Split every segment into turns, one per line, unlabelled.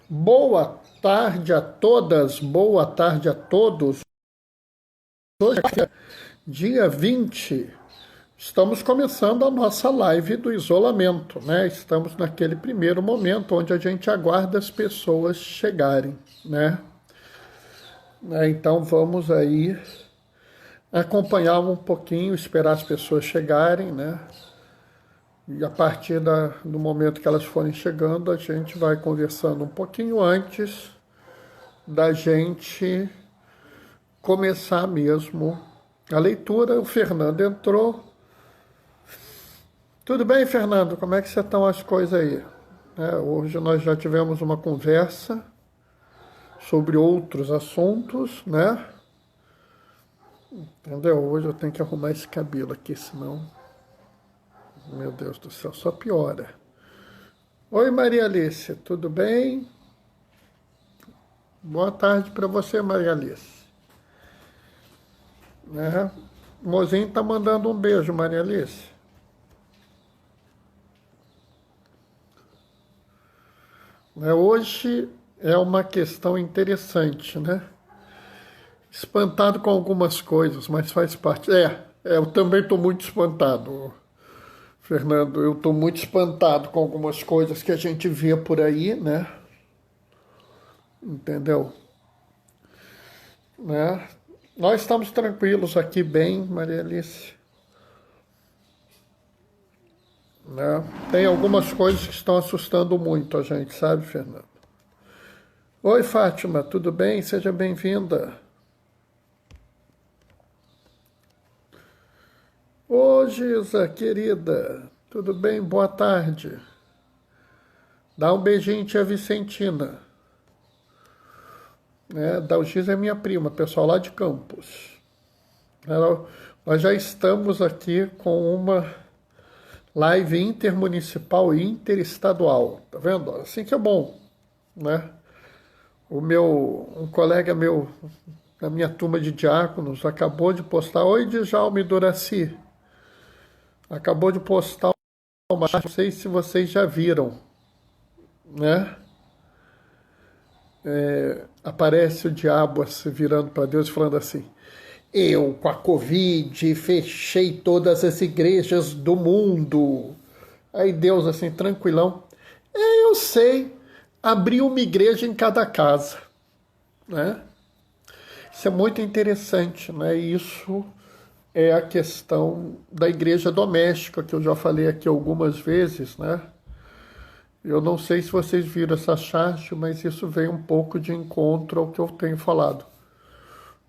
Boa tarde a todas, boa tarde a todos. Hoje é dia 20. Estamos começando a nossa live do isolamento, né? Estamos naquele primeiro momento onde a gente aguarda as pessoas chegarem, né? Então vamos aí acompanhar um pouquinho, esperar as pessoas chegarem, né? E a partir do momento que elas forem chegando, a gente vai conversando um pouquinho antes da gente começar mesmo a leitura. O Fernando entrou. Tudo bem, Fernando? Como é que estão as coisas aí? Hoje nós já tivemos uma conversa sobre outros assuntos, né? Entendeu? Hoje eu tenho que arrumar esse cabelo aqui, senão... Meu Deus do céu, só piora. Oi, Maria Alice, tudo bem? Boa tarde para você, Maria Alice. O Mozinho tá mandando um beijo, Maria Alice. Hoje é uma questão interessante, né? Espantado com algumas coisas, mas faz parte. Eu também estou muito espantado, Fernando. Eu estou muito espantado com algumas coisas que a gente vê por aí, né? Entendeu? Nós estamos tranquilos aqui, bem, Maria Alice. Tem algumas coisas que estão assustando muito a gente, sabe, Fernando? Oi, Fátima, tudo bem? Seja bem-vinda. Ô, Giza, querida, tudo bem? Boa tarde. Dá um beijinho, tia Vicentina. Dalgisa é minha prima, pessoal lá de Campos. Nós já estamos aqui com uma live intermunicipal e interestadual, tá vendo? Assim que é bom, né? Um colega meu, da minha turma de diáconos, acabou de postar, oi, Djalme Doraci, acabou de postar uma, não sei se vocês já viram, né? Aparece o diabo se virando para Deus e falando assim: eu, com a Covid, fechei todas as igrejas do mundo. Aí Deus, assim, tranquilão: eu sei, abri uma igreja em cada casa, né? Isso é muito interessante, né? Isso é a questão da igreja doméstica, que eu já falei aqui algumas vezes, né? Eu não sei se vocês viram essa chat, mas isso vem um pouco de encontro ao que eu tenho falado.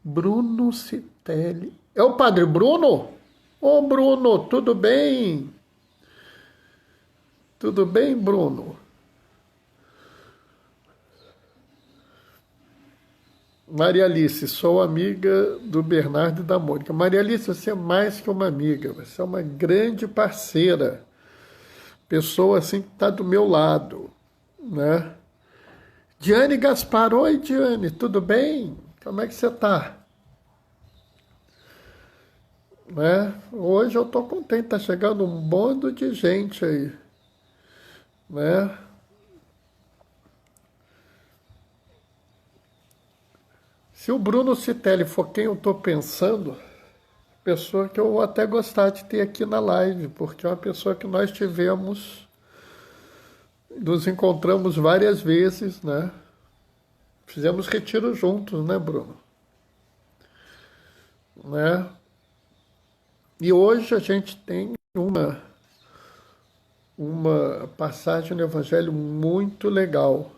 Bruno Citelli. É o Padre Bruno? Ô, Bruno, tudo bem? Tudo bem, Bruno? Maria Alice, sou amiga do Bernardo e da Mônica. Maria Alice, você é mais que uma amiga, você é uma grande parceira. Pessoa assim que está do meu lado, né? Diane Gaspar, oi Diane, tudo bem? Como é que você está? Hoje eu estou contente, tá chegando um bando de gente aí, né? Se o Bruno Citelli for quem eu estou pensando, pessoa que eu vou até gostar de ter aqui na live, porque é uma pessoa que nós nos encontramos várias vezes, né? Fizemos retiro juntos, né, Bruno? E hoje a gente tem uma passagem no Evangelho muito legal.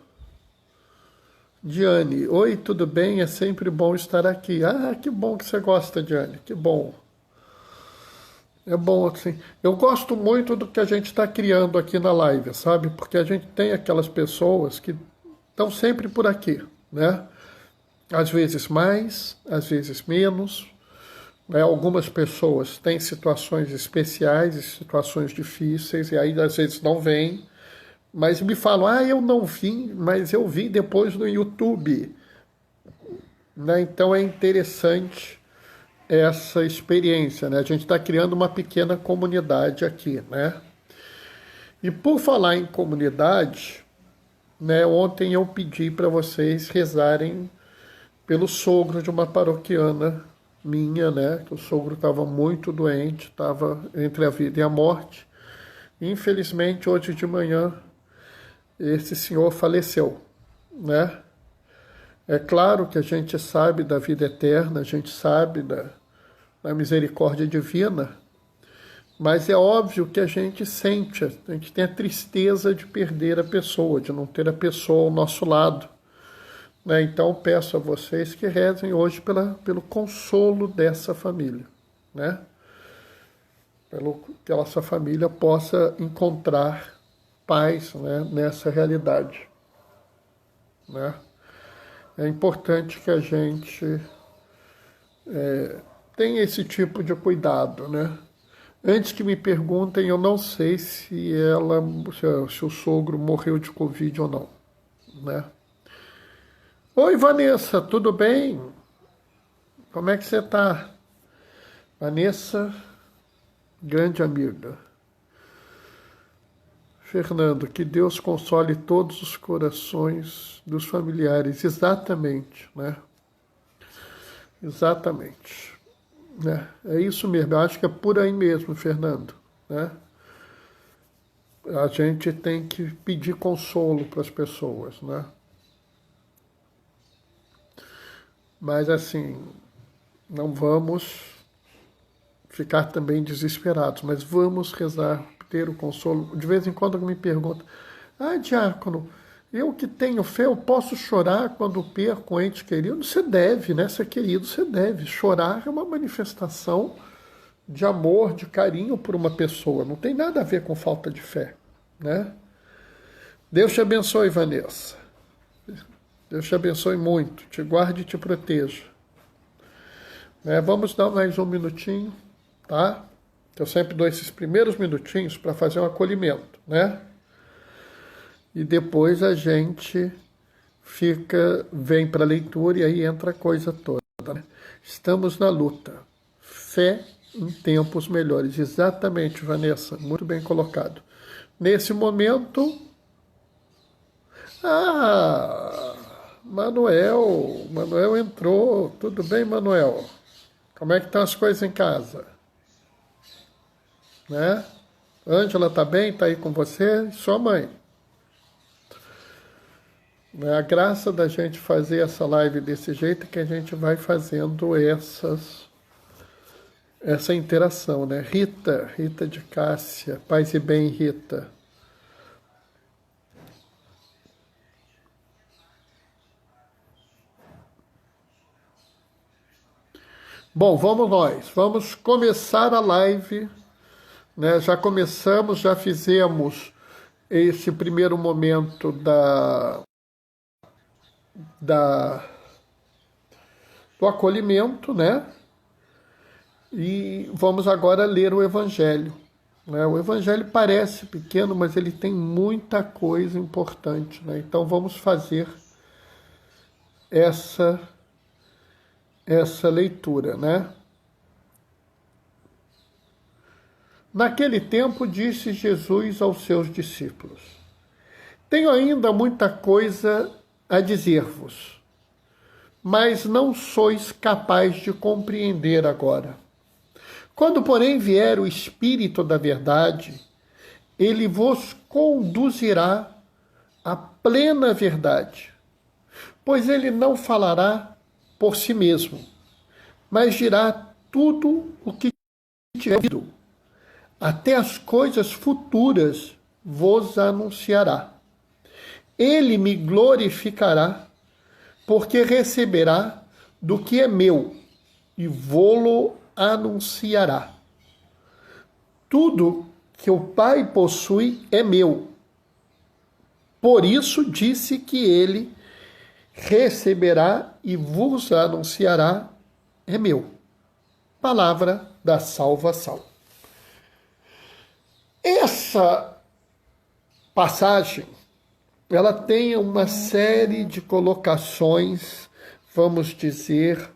Diane, oi, tudo bem? É sempre bom estar aqui. Ah, que bom que você gosta, Diane, que bom. É bom, assim. Eu gosto muito do que a gente está criando aqui na live, sabe? Porque a gente tem aquelas pessoas que estão sempre por aqui, né? Às vezes mais, às vezes menos. Algumas pessoas têm situações especiais, situações difíceis, e aí às vezes não vêm. Mas me falam, eu não vim, mas eu vi depois no YouTube. Então é interessante essa experiência, né? A gente está criando uma pequena comunidade aqui, né? E por falar em comunidade, né? Ontem eu pedi para vocês rezarem pelo sogro de uma paroquiana minha, né? Que o sogro estava muito doente, estava entre a vida e a morte. Infelizmente, hoje de manhã, esse senhor faleceu, né? É claro que a gente sabe da vida eterna, a gente sabe da misericórdia divina, mas é óbvio que a gente sente, a gente tem a tristeza de perder a pessoa, de não ter a pessoa ao nosso lado, né? Então peço a vocês que rezem hoje pelo consolo dessa família, né? Pelo que essa família possa encontrar paz, né, nessa realidade, né? É importante que a gente tenha esse tipo de cuidado, né? Antes que me perguntem, eu não sei se o sogro morreu de Covid ou não, né? Oi, Vanessa, tudo bem? Como é que você tá? Vanessa, grande amiga. Fernando, que Deus console todos os corações dos familiares. Exatamente, né? Exatamente. Né? É isso mesmo, eu acho que é por aí mesmo, Fernando, né? A gente tem que pedir consolo para as pessoas, né? Mas assim, não vamos ficar também desesperados, mas vamos rezar, ter o consolo. De vez em quando me perguntam, diácono, eu que tenho fé, eu posso chorar quando perco um ente querido? Você deve, né? Ser querido, você deve. Chorar é uma manifestação de amor, de carinho por uma pessoa. Não tem nada a ver com falta de fé, né? Deus te abençoe, Vanessa. Deus te abençoe muito, te guarde e te proteja. Vamos dar mais um minutinho, tá? Eu sempre dou esses primeiros minutinhos para fazer um acolhimento, né? E depois a gente vem para a leitura e aí entra a coisa toda, né? Estamos na luta. Fé em tempos melhores. Exatamente, Vanessa, muito bem colocado. Nesse momento, Manuel entrou. Tudo bem, Manuel? Como é que estão as coisas em casa? Né? Ângela tá bem? Tá aí com você? Sua mãe? A graça da gente fazer essa live desse jeito é que a gente vai fazendo essa interação, né? Rita de Cássia, paz e bem, Rita. Bom, vamos começar a live, né? Já começamos, já fizemos esse primeiro momento do acolhimento, né? E vamos agora ler o Evangelho. Né? O Evangelho parece pequeno, mas ele tem muita coisa importante, né? Então vamos fazer essa leitura, né? Naquele tempo disse Jesus aos seus discípulos: tenho ainda muita coisa a dizer-vos, mas não sois capaz de compreender agora. Quando, porém, vier o Espírito da verdade, ele vos conduzirá à plena verdade, pois ele não falará por si mesmo, mas dirá tudo o que tiver ouvido. Até as coisas futuras vos anunciará. Ele me glorificará, porque receberá do que é meu e vô-lo anunciará. Tudo que o Pai possui é meu. Por isso disse que ele receberá e vos anunciará é meu. Palavra da salvação. Essa passagem, ela tem uma série de colocações, vamos dizer,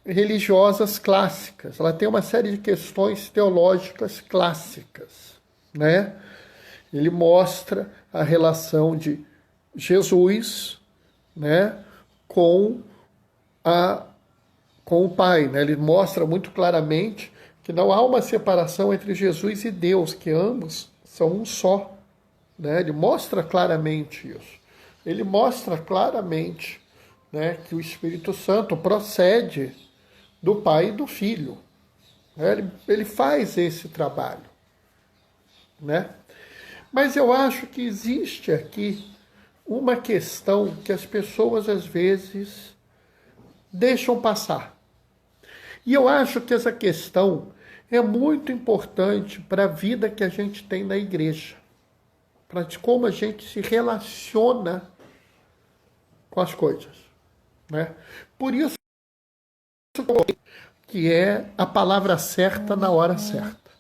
religiosas clássicas. Ela tem uma série de questões teológicas clássicas, né? Ele mostra a relação de Jesus, né, com o Pai, né? Ele mostra muito claramente que não há uma separação entre Jesus e Deus, que ambos são um só, né? Ele mostra claramente isso. Ele mostra claramente, né, que o Espírito Santo procede do Pai e do Filho. Né? Ele faz esse trabalho, né? Mas eu acho que existe aqui uma questão que as pessoas às vezes deixam passar. E eu acho que essa questão é muito importante para a vida que a gente tem na igreja, para como a gente se relaciona com as coisas, né? Por isso que é a palavra certa na hora certa,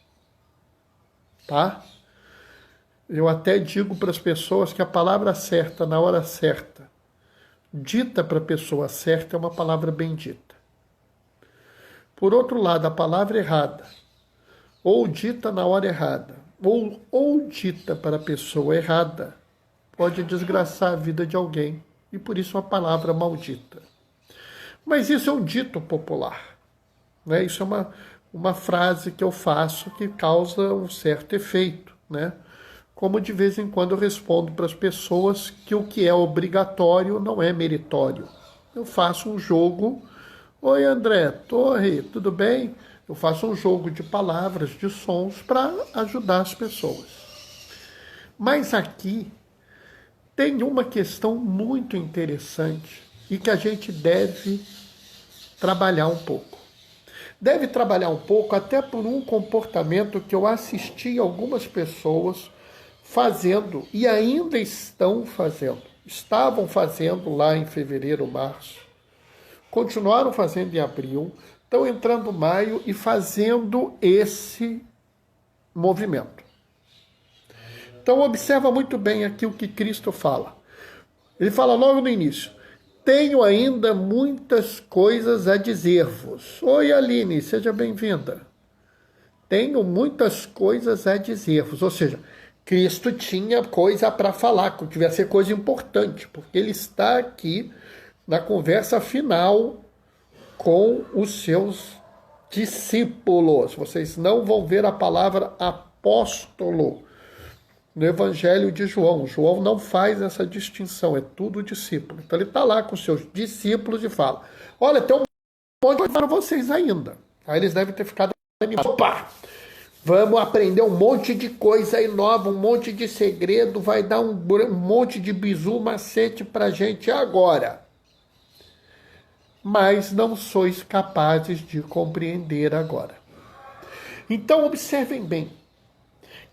tá? Eu até digo para as pessoas que a palavra certa na hora certa, dita para a pessoa certa, é uma palavra bendita. Por outro lado, a palavra errada, ou dita na hora errada, ou dita para a pessoa errada, pode desgraçar a vida de alguém, e por isso a palavra maldita. Mas isso é um dito popular, né? Isso é uma frase que eu faço que causa um certo efeito, né? Como de vez em quando eu respondo para as pessoas que o que é obrigatório não é meritório. Eu faço um jogo. Oi, André, Torre, tudo bem? Eu faço um jogo de palavras, de sons para ajudar as pessoas. Mas aqui tem uma questão muito interessante e que a gente deve trabalhar um pouco. Deve trabalhar um pouco até por um comportamento que eu assisti algumas pessoas fazendo e ainda estão fazendo. Estavam fazendo lá em fevereiro, março. Continuaram fazendo em abril. Estão entrando maio e fazendo esse movimento. Então observa muito bem aqui o que Cristo fala. Ele fala logo no início: tenho ainda muitas coisas a dizer-vos. Oi, Aline, seja bem-vinda. Tenho muitas coisas a dizer-vos. Ou seja, Cristo tinha coisa para falar, que devia ser coisa importante, porque ele está aqui na conversa final com os seus discípulos. Vocês não vão ver a palavra apóstolo no Evangelho de João. João não faz essa distinção, é tudo discípulo. Então ele está lá com os seus discípulos e fala: olha, tem um monte para vocês ainda. Aí eles devem ter ficado animados. Opa! Vamos aprender um monte de coisa aí nova, um monte de segredo, vai dar um monte de bizu, macete para a gente agora. Mas não sois capazes de compreender agora. Então observem bem,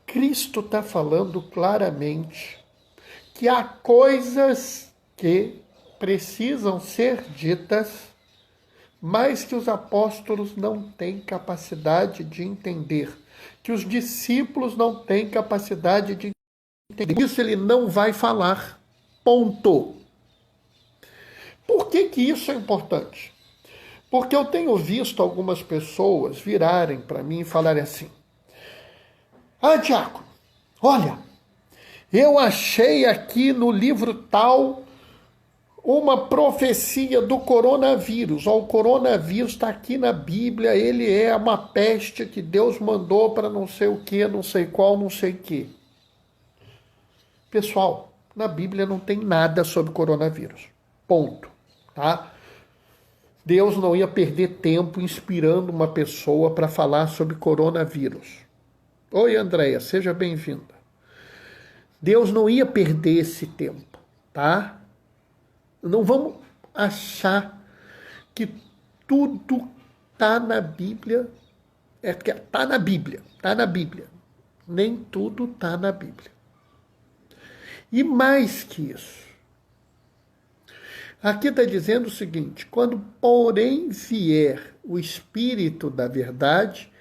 Cristo está falando claramente que há coisas que precisam ser ditas, mas que os apóstolos não têm capacidade de entender, que os discípulos não têm capacidade de entender. Isso ele não vai falar. Ponto. Por que isso é importante? Porque eu tenho visto algumas pessoas virarem para mim e falarem assim: ah, Diácono, olha, eu achei aqui no livro tal uma profecia do coronavírus. Ó, o coronavírus está aqui na Bíblia, ele é uma peste que Deus mandou para não sei o que, não sei qual, não sei o que. Pessoal, na Bíblia não tem nada sobre coronavírus. Ponto. Tá? Deus não ia perder tempo inspirando uma pessoa para falar sobre coronavírus. Oi, Andréia, seja bem-vinda. Deus não ia perder esse tempo, tá? Não vamos achar que tudo está na Bíblia. Está na Bíblia, está na Bíblia. Nem tudo está na Bíblia. E mais que isso, aqui está dizendo o seguinte: quando, porém, vier o Espírito da verdade,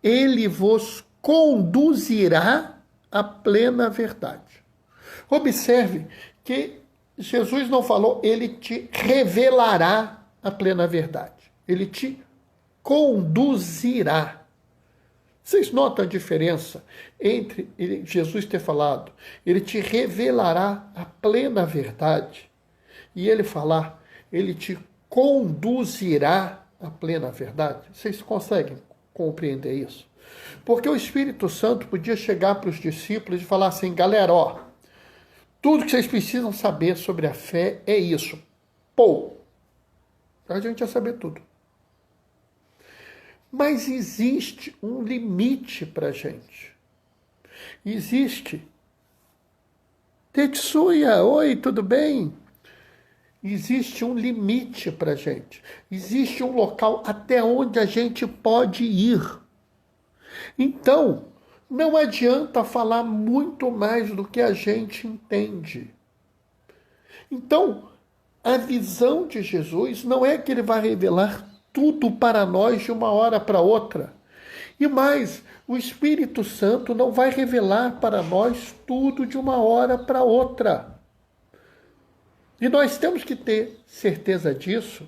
ele vos conduzirá à plena verdade. Observe que Jesus não falou, ele te revelará a plena verdade. Ele te conduzirá. Vocês notam a diferença entre Jesus ter falado, ele te revelará a plena verdade, e ele falar, ele te conduzirá à plena verdade? Vocês conseguem compreender isso? Porque o Espírito Santo podia chegar para os discípulos e falar assim, galera, ó, tudo que vocês precisam saber sobre a fé é isso. Pô, a gente ia saber tudo. Mas existe um limite para a gente. Existe. Tetsuya, oi, tudo bem? Existe um limite para a gente. Existe um local até onde a gente pode ir. Então, não adianta falar muito mais do que a gente entende. Então, a visão de Jesus não é que ele vai revelar tudo para nós de uma hora para outra. E mais, o Espírito Santo não vai revelar para nós tudo de uma hora para outra. E nós temos que ter certeza disso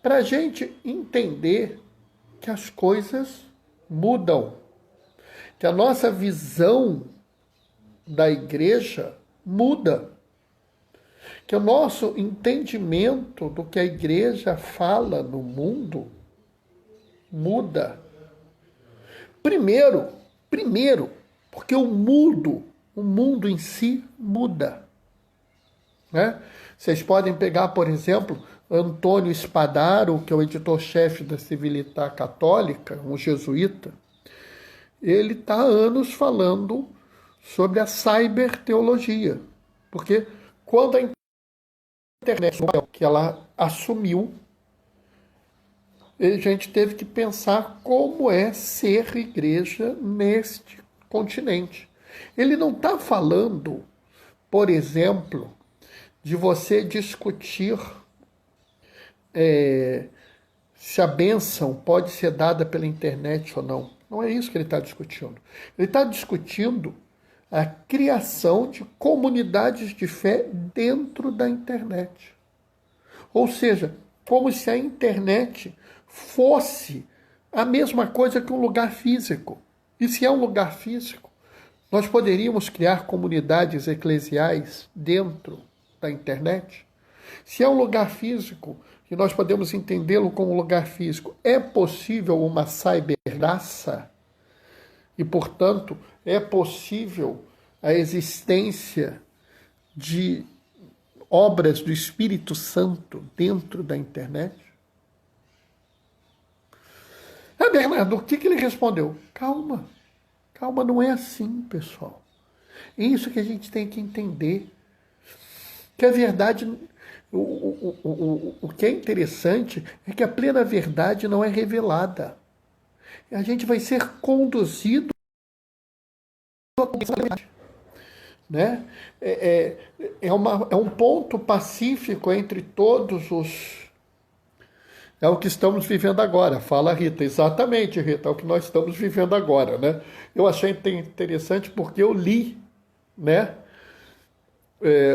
para a gente entender que as coisas mudam, que a nossa visão da igreja muda, que o nosso entendimento do que a igreja fala no mundo muda. Primeiro, porque o mundo em si muda. Né? Vocês podem pegar, por exemplo, Antônio Spadaro, que é o editor-chefe da Civiltà Católica, um jesuíta. Ele está há anos falando sobre a cyberteologia, porque quando a internet que ela assumiu, a gente teve que pensar como é ser igreja neste continente. Ele não está falando, por exemplo, de você discutir se a bênção pode ser dada pela internet ou não. Não é isso que ele está discutindo. Ele está discutindo a criação de comunidades de fé dentro da internet. Ou seja, como se a internet fosse a mesma coisa que um lugar físico. E se é um lugar físico, nós poderíamos criar comunidades eclesiais dentro da internet? Se é um lugar físico, e nós podemos entendê-lo como um lugar físico, é possível uma cybergraça? E, portanto, é possível a existência de obras do Espírito Santo dentro da internet? Bernardo, o que ele respondeu? Calma, não é assim, pessoal. É isso que a gente tem que entender. Que a verdade, o que é interessante é que a plena verdade não é revelada. A gente vai ser conduzido à verdade. Né? É um ponto pacífico entre todos os... É o que estamos vivendo agora. Fala, Rita. Exatamente, Rita, é o que nós estamos vivendo agora. Né? Eu achei interessante porque eu li, né,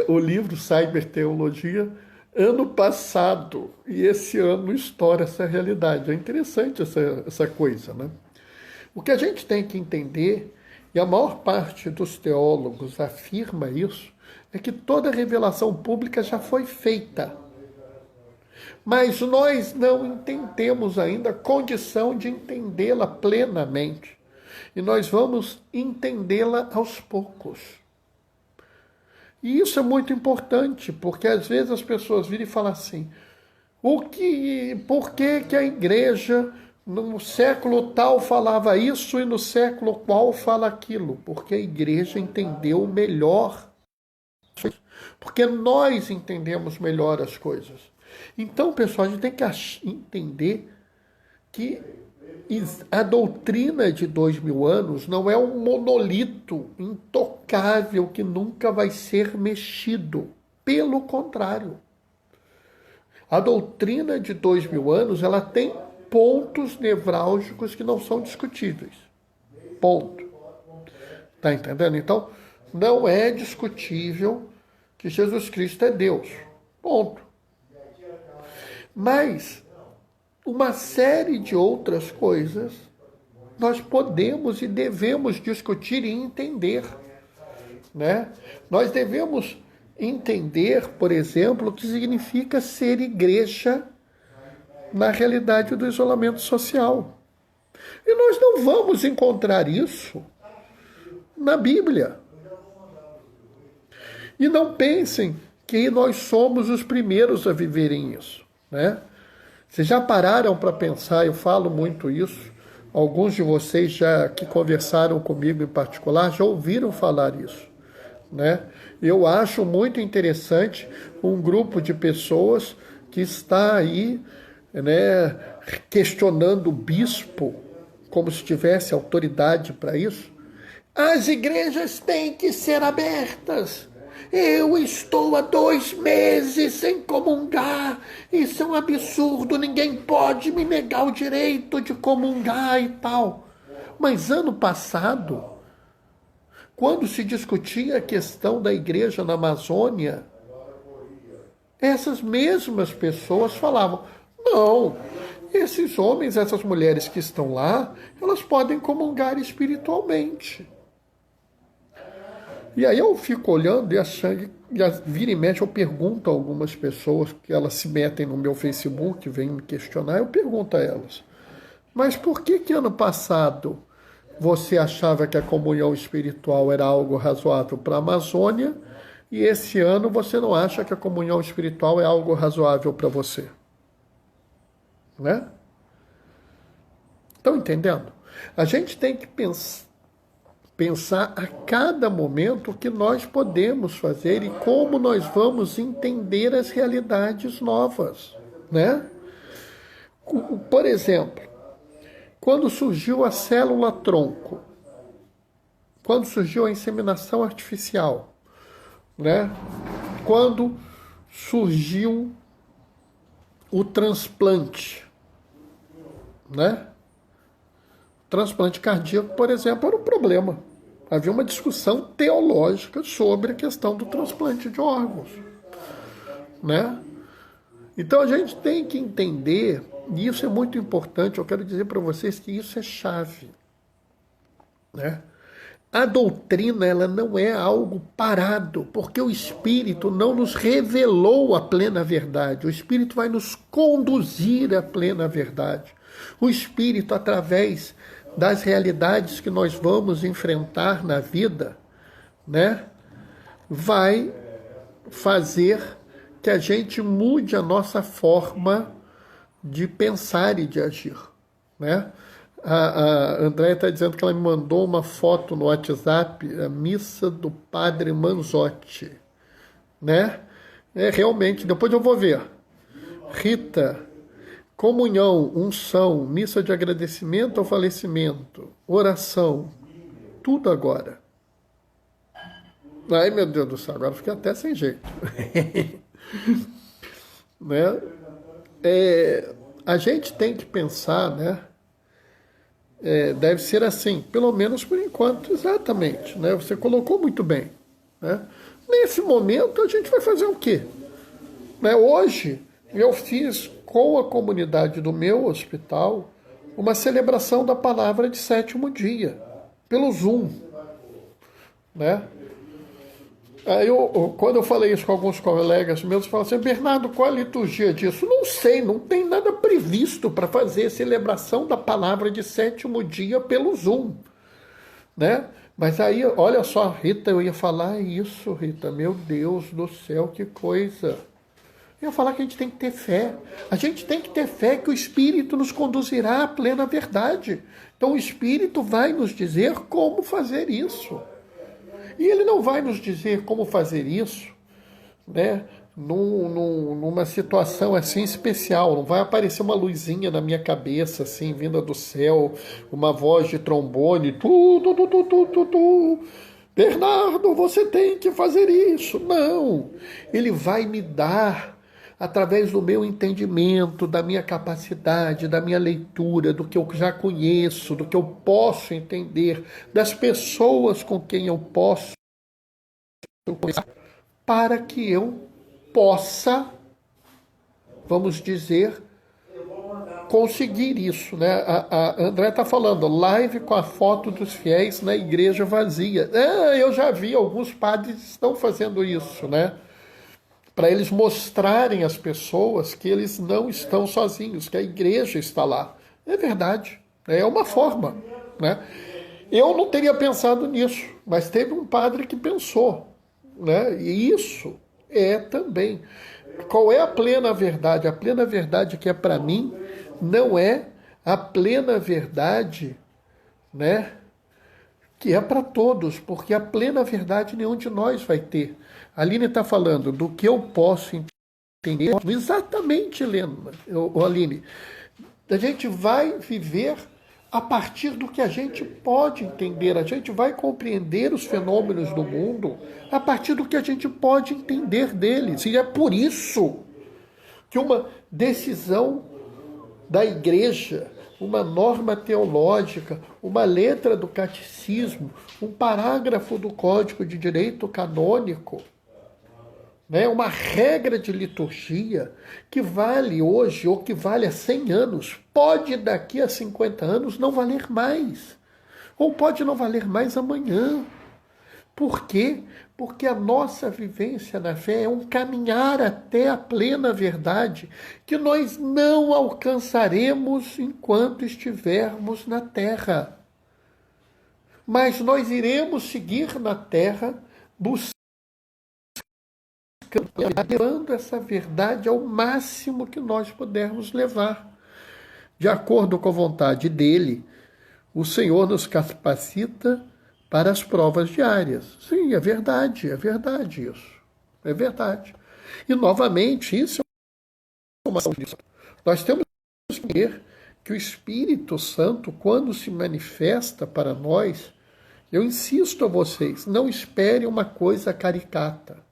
o livro Cyberteologia ano passado, e esse ano estoura essa realidade. É interessante essa coisa. Né? O que a gente tem que entender, e a maior parte dos teólogos afirma isso, é que toda revelação pública já foi feita. Mas nós não entendemos ainda a condição de entendê-la plenamente. E nós vamos entendê-la aos poucos. E isso é muito importante, porque às vezes as pessoas viram e falam assim, por que a igreja no século tal falava isso e no século qual fala aquilo? Porque a igreja entendeu melhor. Porque nós entendemos melhor as coisas. Então, pessoal, a gente tem que entender que a doutrina de 2000 anos não é um monolito intocável que nunca vai ser mexido. Pelo contrário. A doutrina de 2000 anos, ela tem pontos nevrálgicos que não são discutíveis. Ponto. Tá entendendo? Então, não é discutível que Jesus Cristo é Deus. Ponto. Mas uma série de outras coisas nós podemos e devemos discutir e entender, né? Nós devemos entender, por exemplo, o que significa ser igreja na realidade do isolamento social. E nós não vamos encontrar isso na Bíblia. E não pensem que nós somos os primeiros a viverem isso, né? Vocês já pararam para pensar, eu falo muito isso, alguns de vocês já que conversaram comigo em particular já ouviram falar isso, né? Eu acho muito interessante um grupo de pessoas que está aí, né, questionando o bispo como se tivesse autoridade para isso. As igrejas têm que ser abertas. Eu estou há 2 meses sem comungar. Isso é um absurdo. Ninguém pode me negar o direito de comungar e tal. Mas ano passado, quando se discutia a questão da igreja na Amazônia, essas mesmas pessoas falavam: não, esses homens, essas mulheres que estão lá, elas podem comungar espiritualmente. E aí eu fico olhando e achando, vira e mexe, eu pergunto a algumas pessoas que elas se metem no meu Facebook, vêm me questionar, eu pergunto a elas: mas por que ano passado você achava que a comunhão espiritual era algo razoável para a Amazônia e esse ano você não acha que a comunhão espiritual é algo razoável para você? Né? Estão entendendo? A gente tem que pensar a cada momento o que nós podemos fazer e como nós vamos entender as realidades novas, né? Por exemplo, quando surgiu a célula-tronco, quando surgiu a inseminação artificial, né? Quando surgiu o transplante, né? Transplante cardíaco, por exemplo, era um problema. Havia uma discussão teológica sobre a questão do transplante de órgãos, né? Então a gente tem que entender, e isso é muito importante, eu quero dizer para vocês que isso é chave, né? A doutrina, ela não é algo parado, porque o Espírito não nos revelou a plena verdade. O Espírito vai nos conduzir à plena verdade. O Espírito, através das realidades que nós vamos enfrentar na vida, né, vai fazer que a gente mude a nossa forma de pensar e de agir, né? A Andréia está dizendo que ela me mandou uma foto no WhatsApp, a missa do Padre Manzotti, né? Realmente, depois eu vou ver. Rita, comunhão, unção, missa de agradecimento ao falecimento, oração, tudo agora. Ai, meu Deus do céu, agora fiquei até sem jeito. Né? A gente tem que pensar, né? Deve ser assim, pelo menos por enquanto, exatamente, né? Você colocou muito bem, né? Nesse momento a gente vai fazer o quê? Né? Hoje eu fiz com a comunidade do meu hospital uma celebração da palavra de 7º dia, pelo Zoom, né? Aí quando eu falei isso com alguns colegas meus, falaram assim: Bernardo, qual a liturgia disso? Não sei, não tem nada previsto para fazer a celebração da palavra de 7º dia pelo Zoom, né? Mas aí, olha só, Rita, eu ia falar isso, Rita, meu Deus do céu, que coisa. Eu ia falar que a gente tem que ter fé. A gente tem que ter fé que o Espírito nos conduzirá à plena verdade. Então o Espírito vai nos dizer como fazer isso. E ele não vai nos dizer como fazer isso, né, numa situação assim especial. Não vai aparecer uma luzinha na minha cabeça, assim, vinda do céu, uma voz de trombone, Bernardo, você tem que fazer isso. Não, ele vai me dar, através do meu entendimento, da minha capacidade, da minha leitura, do que eu já conheço, do que eu posso entender, das pessoas com quem eu posso conversar, para que eu possa, vamos dizer, conseguir isso, né? A André está falando, live com a foto dos fiéis na igreja vazia. Eu já vi alguns padres estão fazendo isso, né? Para eles mostrarem às pessoas que eles não estão sozinhos, que a igreja está lá. É verdade, é uma forma, né? Eu não teria pensado nisso, mas teve um padre que pensou, né? E isso é também. Qual é a plena verdade? A plena verdade que é para mim não é a plena verdade, né? Que é para todos, porque a plena verdade nenhum de nós vai ter. A Aline está falando do que eu posso entender. Exatamente, Helena, Aline. A gente vai viver a partir do que a gente pode entender. A gente vai compreender os fenômenos do mundo a partir do que a gente pode entender deles. E é por isso que uma decisão da igreja, uma norma teológica, uma letra do catecismo, um parágrafo do Código de Direito Canônico, né, uma regra de liturgia que vale hoje ou que vale há 100 anos, pode daqui a 50 anos não valer mais. Ou pode não valer mais amanhã. Por quê? Porque a nossa vivência na fé é um caminhar até a plena verdade que nós não alcançaremos enquanto estivermos na terra. Mas nós iremos seguir na terra buscando, levando essa verdade ao máximo que nós pudermos levar. De acordo com a vontade dele, o Senhor nos capacita para as provas diárias. Sim, é verdade isso. É verdade. E, novamente, isso é uma ação disso. Nós temos que ver que o Espírito Santo, quando se manifesta para nós, eu insisto a vocês, não espere uma coisa caricata.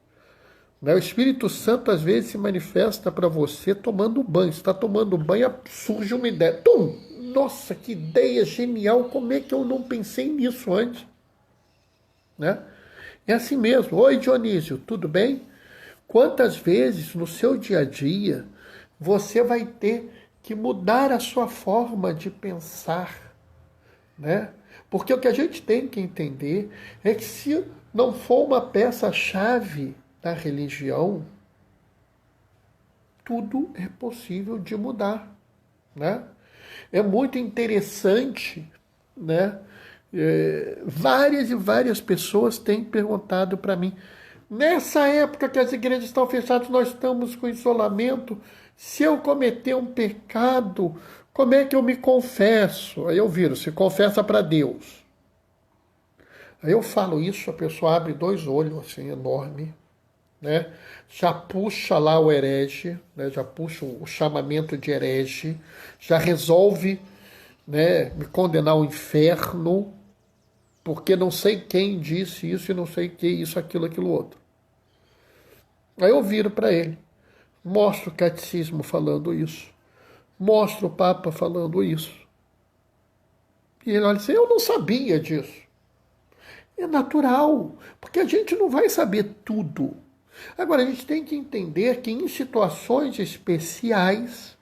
O Espírito Santo, às vezes, se manifesta para você tomando banho. Você está tomando banho, surge uma ideia. Tum! Nossa, que ideia genial! Como é que eu não pensei nisso antes? Né? É assim mesmo. Oi, Dionísio, tudo bem? Quantas vezes no seu dia a dia você vai ter que mudar a sua forma de pensar, né? Porque o que a gente tem que entender é que se não for uma peça-chave da religião, tudo é possível de mudar, né? É muito interessante, né? Várias e várias pessoas têm perguntado para mim, nessa época que as igrejas estão fechadas, nós estamos com isolamento, se eu cometer um pecado, como é que eu me confesso? Aí eu viro, se confessa para Deus. Aí eu falo isso, a pessoa abre dois olhos assim, enorme, né? Já puxa lá o herege, né? Já puxa o chamamento de herege, já resolve, né, me condenar ao inferno, porque não sei quem disse isso e não sei que isso, aquilo outro. Aí eu viro para ele, mostro o catecismo falando isso, mostro o Papa falando isso. E ele olha assim, eu não sabia disso. É natural, porque a gente não vai saber tudo. Agora, a gente tem que entender que em situações especiais,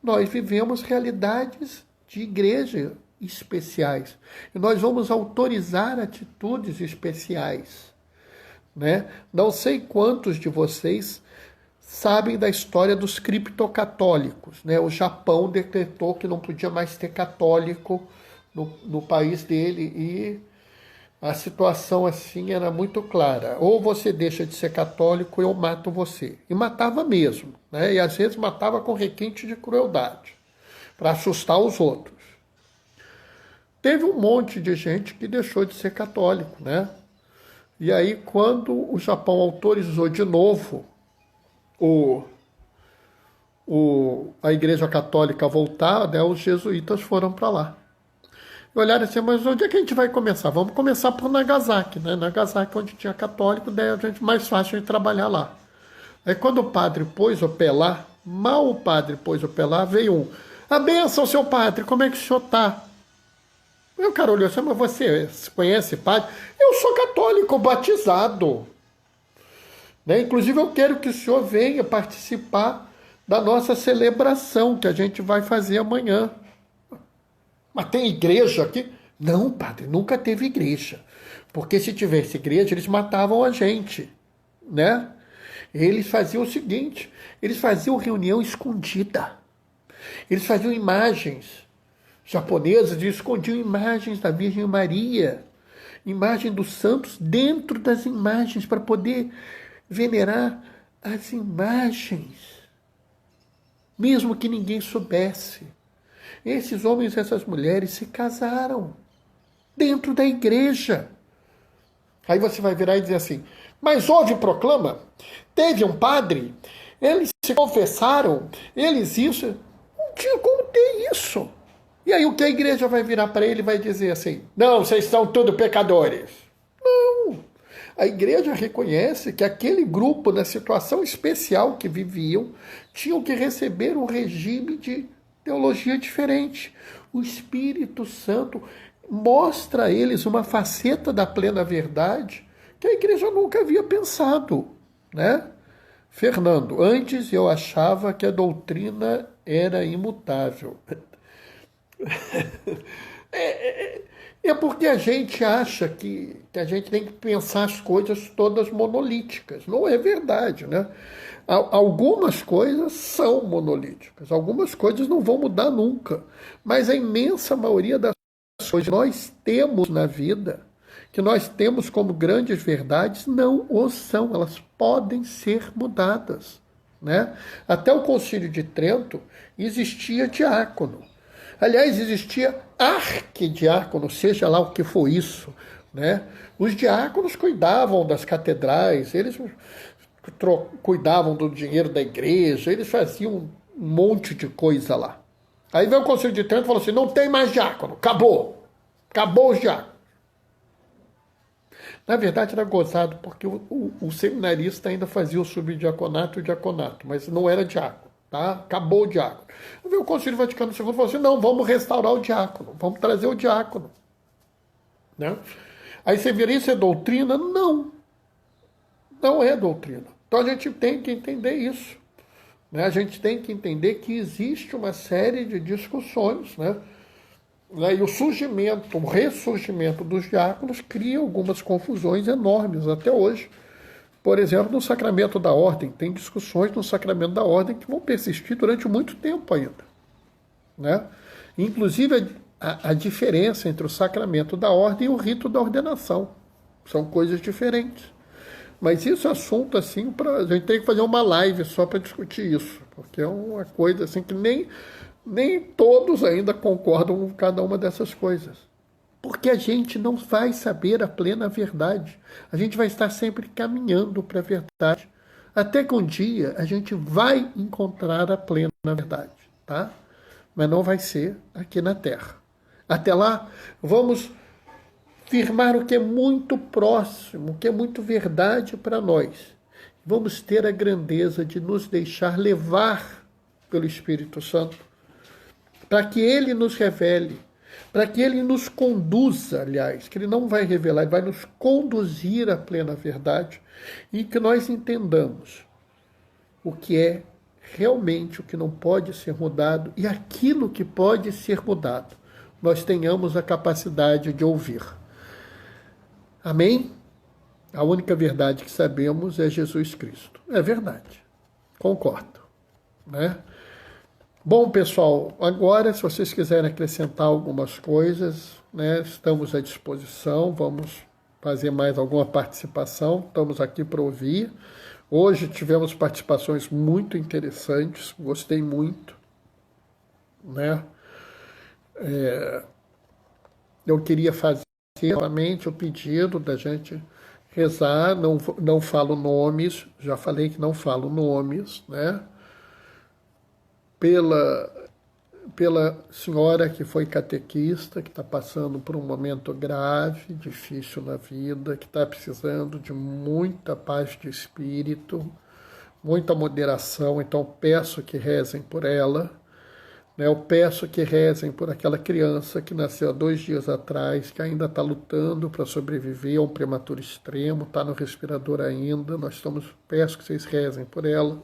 nós vivemos realidades de igreja especiais. E nós vamos autorizar atitudes especiais, né? Não sei quantos de vocês sabem da história dos criptocatólicos, né? O Japão decretou que não podia mais ter católico no país dele e a situação assim era muito clara. Ou você deixa de ser católico ou eu mato você. E matava mesmo, né? E às vezes matava com requinte de crueldade, para assustar os outros. Teve um monte de gente que deixou de ser católico, né? E aí, quando o Japão autorizou de novo a Igreja Católica a voltar, né, os jesuítas foram para lá. E olharam assim, mas onde é que a gente vai começar? Vamos começar por Nagasaki, né? Nagasaki, onde tinha católico, daí a gente mais fácil de trabalhar lá. Aí quando o padre pôs o pé lá, mal o padre pôs o pé lá, veio um, a bênção, seu padre, como é que o senhor está? O cara olhou assim, mas você conhece padre? Eu sou católico, batizado. Né? Inclusive eu quero que o senhor venha participar da nossa celebração que a gente vai fazer amanhã. Mas tem igreja aqui? Não, padre, nunca teve igreja. Porque se tivesse igreja, eles matavam a gente, né? Eles faziam o seguinte, eles faziam reunião escondida. Eles faziam imagens japonesas e escondiam imagens da Virgem Maria, imagem dos santos dentro das imagens, para poder venerar as imagens, mesmo que ninguém soubesse. Esses homens e essas mulheres se casaram dentro da igreja. Aí você vai virar e dizer assim, mas houve proclama? Teve um padre? Eles se confessaram? Eles isso? Não tinha como ter isso. E aí o que a igreja vai virar para ele e vai dizer assim, não, vocês são tudo pecadores. Não. A igreja reconhece que aquele grupo, na situação especial que viviam, tinham que receber um regime de teologia diferente. O Espírito Santo mostra a eles uma faceta da plena verdade que a igreja nunca havia pensado, né? Fernando, antes eu achava que a doutrina era imutável. É porque a gente acha que a gente tem que pensar as coisas todas monolíticas. Não é verdade, né? Algumas coisas são monolíticas, algumas coisas não vão mudar nunca. Mas a imensa maioria das coisas que nós temos na vida, que nós temos como grandes verdades, não o são. Elas podem ser mudadas, né? Até o Concílio de Trento existia diácono. Aliás, existia arquidiácono, seja lá o que for isso, né? Os diáconos cuidavam das catedrais, eles cuidavam do dinheiro da igreja, eles faziam um monte de coisa lá. Aí veio o Concílio de Trento e falou assim, não tem mais diácono, acabou os diáconos. Na verdade era gozado, porque o seminarista ainda fazia o subdiaconato e o diaconato, mas não era diácono. Tá? Acabou o diácono. O Concílio Vaticano II falou assim, não, vamos restaurar o diácono, vamos trazer o diácono. Né? Aí você vira, isso é doutrina? Não, não é doutrina. Então a gente tem que entender isso. Né? A gente tem que entender que existe uma série de discussões, né? E o surgimento, o ressurgimento dos diáconos cria algumas confusões enormes até hoje. Por exemplo, no sacramento da ordem, tem discussões no sacramento da ordem que vão persistir durante muito tempo ainda. Né? Inclusive, a diferença entre o sacramento da ordem e o rito da ordenação. São coisas diferentes. Mas isso é assunto, assim, a gente tem que fazer uma live só para discutir isso, porque é uma coisa assim que nem todos ainda concordam com cada uma dessas coisas. Porque a gente não vai saber a plena verdade. A gente vai estar sempre caminhando para a verdade. Até que um dia a gente vai encontrar a plena verdade, tá? Mas não vai ser aqui na Terra. Até lá, vamos firmar o que é muito próximo, o que é muito verdade para nós. Vamos ter a grandeza de nos deixar levar pelo Espírito Santo, para que Ele nos revele, para que Ele nos conduza, aliás, que Ele não vai revelar, Ele vai nos conduzir à plena verdade e que nós entendamos o que é realmente o que não pode ser mudado e aquilo que pode ser mudado. Nós tenhamos a capacidade de ouvir. Amém? A única verdade que sabemos é Jesus Cristo. É verdade. Concordo. Né? Bom, pessoal, agora, se vocês quiserem acrescentar algumas coisas, né, estamos à disposição, vamos fazer mais alguma participação, estamos aqui para ouvir. Hoje tivemos participações muito interessantes, gostei muito. Né? Eu queria fazer novamente o pedido da gente rezar, não falo nomes, já falei que não falo nomes, né? Pela senhora que foi catequista, que está passando por um momento grave, difícil na vida, que está precisando de muita paz de espírito, muita moderação, então peço que rezem por ela. Eu peço que rezem por aquela criança que nasceu há 2 dias atrás, que ainda está lutando para sobreviver a um prematuro extremo, está no respirador ainda. Peço que vocês rezem por ela.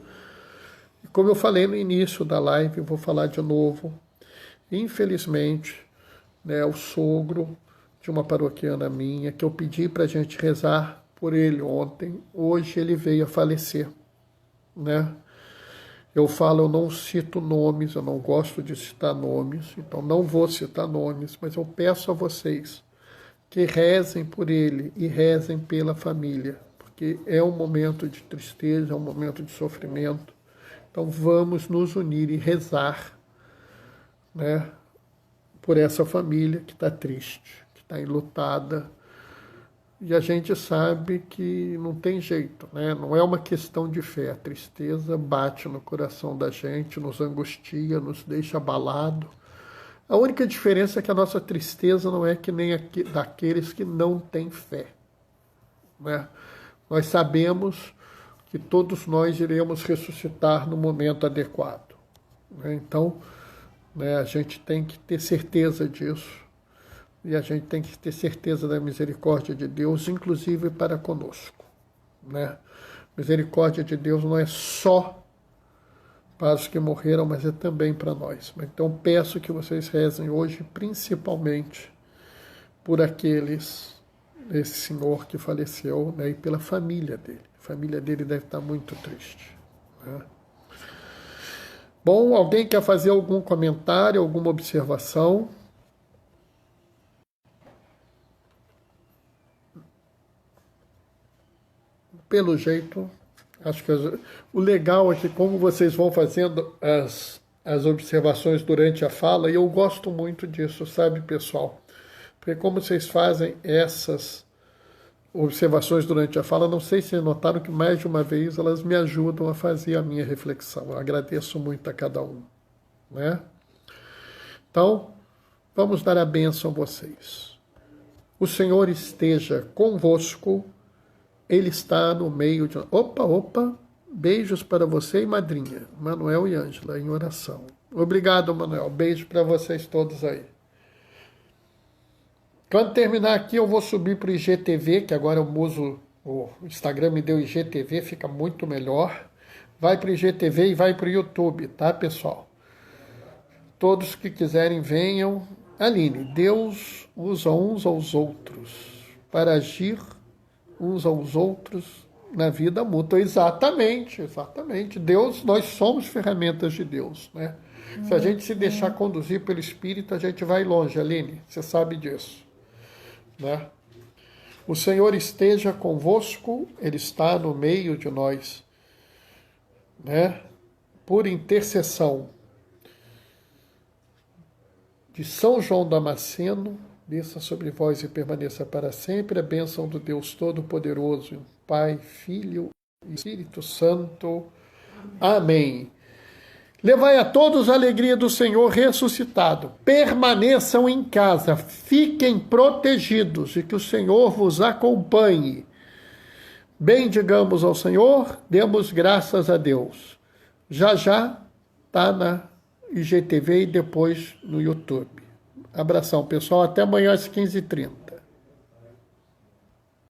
Como eu falei no início da live, eu vou falar de novo. Infelizmente, né, o sogro de uma paroquiana minha, que eu pedi para a gente rezar por ele ontem, hoje ele veio a falecer, né? Eu falo, eu não cito nomes, eu não gosto de citar nomes, então não vou citar nomes, mas eu peço a vocês que rezem por ele e rezem pela família, porque é um momento de tristeza, é um momento de sofrimento. Então vamos nos unir e rezar, né, por essa família que está triste, que está enlutada. E a gente sabe que não tem jeito, né? Não é uma questão de fé. A tristeza bate no coração da gente, nos angustia, nos deixa abalado. A única diferença é que a nossa tristeza não é que nem daqueles que não têm fé, né? Nós sabemos que todos nós iremos ressuscitar no momento adequado, né? Então, né, a gente tem que ter certeza disso. E a gente tem que ter certeza da misericórdia de Deus, inclusive para conosco, né? Misericórdia de Deus não é só para os que morreram, mas é também para nós. Então peço que vocês rezem hoje, principalmente por esse senhor que faleceu, né, e pela família dele. A família dele deve estar muito triste, né? Bom, alguém quer fazer algum comentário, alguma observação? Pelo jeito, acho que o legal é que como vocês vão fazendo as observações durante a fala, e eu gosto muito disso, sabe, pessoal? Porque como vocês fazem essas observações durante a fala, não sei se vocês notaram que mais de uma vez elas me ajudam a fazer a minha reflexão. Eu agradeço muito a cada um, né? Então, vamos dar a bênção a vocês. O Senhor esteja convosco. Ele está no meio de... Opa! Beijos para você e madrinha, Manuel e Ângela, em oração. Obrigado, Manuel. Beijo para vocês todos aí. Quando terminar aqui, eu vou subir para o IGTV, que agora eu uso... O Instagram me deu IGTV, fica muito melhor. Vai para o IGTV e vai para o YouTube, tá, pessoal? Todos que quiserem, venham. Aline, Deus usa uns aos outros para agir uns aos outros na vida mútua. Exatamente. Deus, nós somos ferramentas de Deus, né? Se a gente se deixar conduzir pelo Espírito, a gente vai longe, Aline, você sabe disso, né? O Senhor esteja convosco, Ele está no meio de nós, né? Por intercessão de São João Damasceno, desça sobre vós e permaneça para sempre a bênção do Deus Todo-Poderoso, Pai, Filho e Espírito Santo. Amém. Levai a todos a alegria do Senhor ressuscitado. Permaneçam em casa, fiquem protegidos e que o Senhor vos acompanhe. Bendigamos ao Senhor, demos graças a Deus. Já está na IGTV e depois no YouTube. Abração, pessoal. Até amanhã às 15h30.